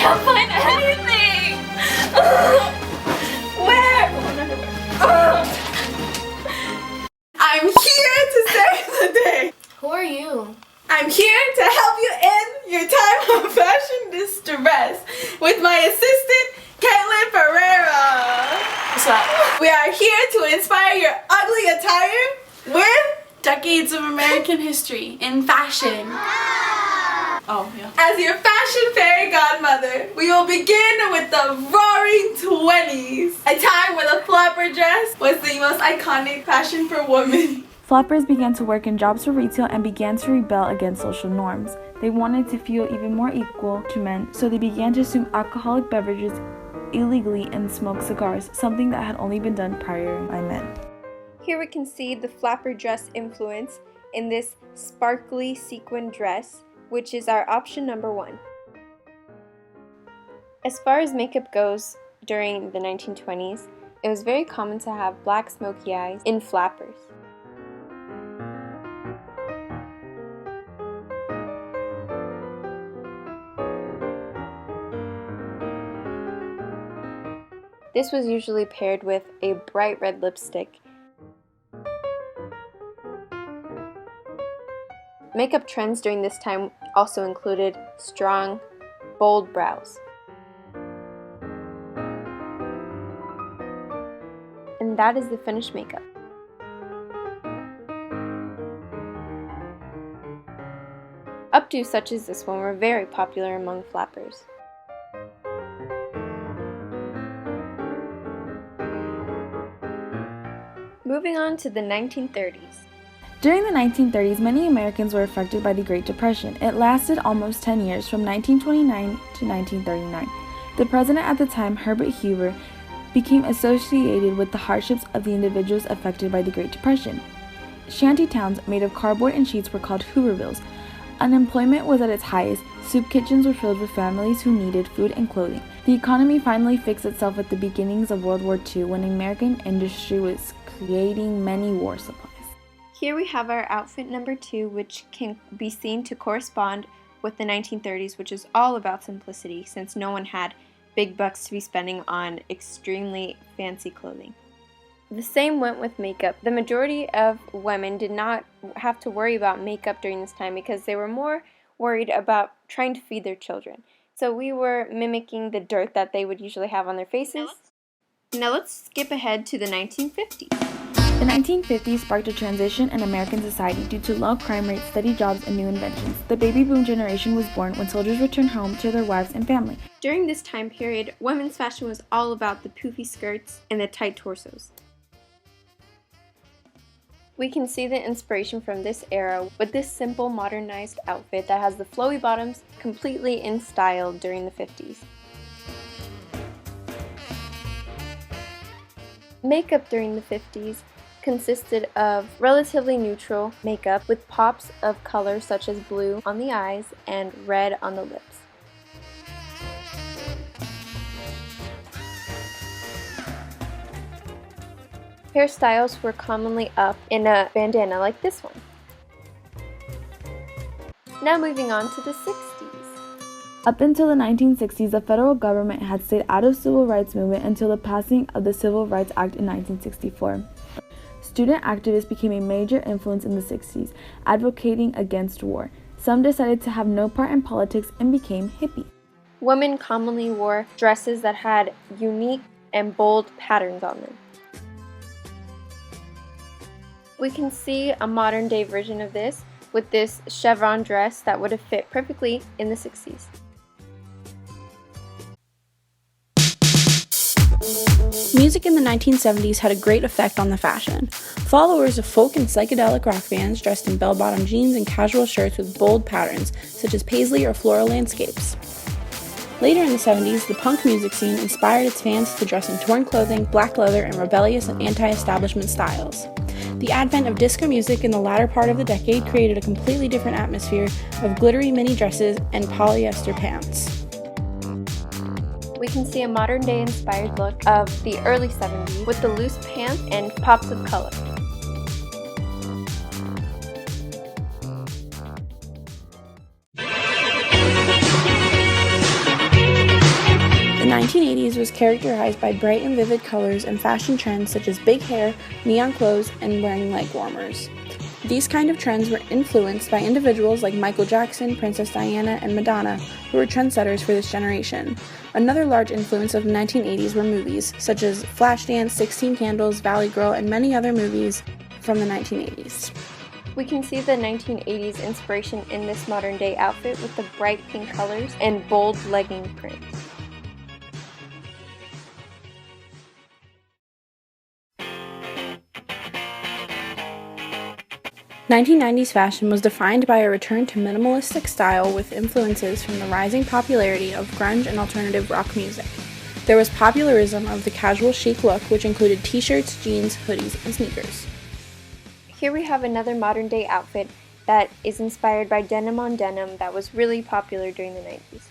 can't find anything! Where? I'm here to save the day! Who are you? I'm here to help you in your time of fashion distress with my assistant, Kaitlin Ferriera. What's up? We are here to inspire your ugly attire with Decades of American history in fashion. Oh, yeah. As your fashion fairy godmother, we will begin with the roaring 20s. A time where the flapper dress was the most iconic fashion for women. Flappers began to work in jobs for retail and began to rebel against social norms. They wanted to feel even more equal to men, so they began to consume alcoholic beverages illegally and smoke cigars, something that had only been done prior by men. Here we can see the flapper dress influence in this sparkly sequin dress, which is our option number 1. As far as makeup goes, during the 1920s, it was very common to have black smoky eyes in flappers. This was usually paired with a bright red lipstick. Makeup trends during this time also included strong, bold brows. And that is the finished makeup. Updos such as this one were very popular among flappers. Moving on to the 1930s. During the 1930s, many Americans were affected by the Great Depression. It lasted almost 10 years, from 1929 to 1939. The president at the time, Herbert Hoover, became associated with the hardships of the individuals affected by the Great Depression. Shanty towns made of cardboard and sheets were called Hoovervilles. Unemployment was at its highest. Soup kitchens were filled with families who needed food and clothing. The economy finally fixed itself at the beginnings of World War II, when American industry was creating many war supplies. Here we have our outfit number 2, which can be seen to correspond with the 1930s, which is all about simplicity, since no one had big bucks to be spending on extremely fancy clothing. The same went with makeup. The majority of women did not have to worry about makeup during this time because they were more worried about trying to feed their children. So we were mimicking the dirt that they would usually have on their faces. Now let's skip ahead to the 1950s. The 1950s sparked a transition in American society due to low crime rates, steady jobs, and new inventions. The baby boom generation was born when soldiers returned home to their wives and family. During this time period, women's fashion was all about the poofy skirts and the tight torsos. We can see the inspiration from this era with this simple modernized outfit that has the flowy bottoms, completely in style during the 50s. Makeup during the 50s consisted of relatively neutral makeup with pops of color such as blue on the eyes and red on the lips. Hairstyles were commonly up in a bandana like this one. Now moving on to the 60s. Up until the 1960s, the federal government had stayed out of civil rights movement until the passing of the Civil Rights Act in 1964. Student activists became a major influence in the 60s, advocating against war. Some decided to have no part in politics and became hippies. Women commonly wore dresses that had unique and bold patterns on them. We can see a modern day version of this with this chevron dress that would have fit perfectly in the 60s. Music in the 1970s had a great effect on the fashion. Followers of folk and psychedelic rock bands dressed in bell-bottom jeans and casual shirts with bold patterns, such as paisley or floral landscapes. Later in the 70s, the punk music scene inspired its fans to dress in torn clothing, black leather, and rebellious and anti-establishment styles. The advent of disco music in the latter part of the decade created a completely different atmosphere of glittery mini dresses and polyester pants. We can see a modern day inspired look of the early 70s with the loose pants and pops of color. 1980s was characterized by bright and vivid colors and fashion trends such as big hair, neon clothes, and wearing leg warmers. These kind of trends were influenced by individuals like Michael Jackson, Princess Diana, and Madonna, who were trendsetters for this generation. Another large influence of the 1980s were movies, such as Flashdance, 16 Candles, Valley Girl, and many other movies from the 1980s. We can see the 1980s inspiration in this modern-day outfit with the bright pink colors and bold legging print. 1990s fashion was defined by a return to minimalistic style with influences from the rising popularity of grunge and alternative rock music. There was popularism of the casual chic look, which included t-shirts, jeans, hoodies, and sneakers. Here we have another modern-day outfit that is inspired by denim on denim that was really popular during the 90s.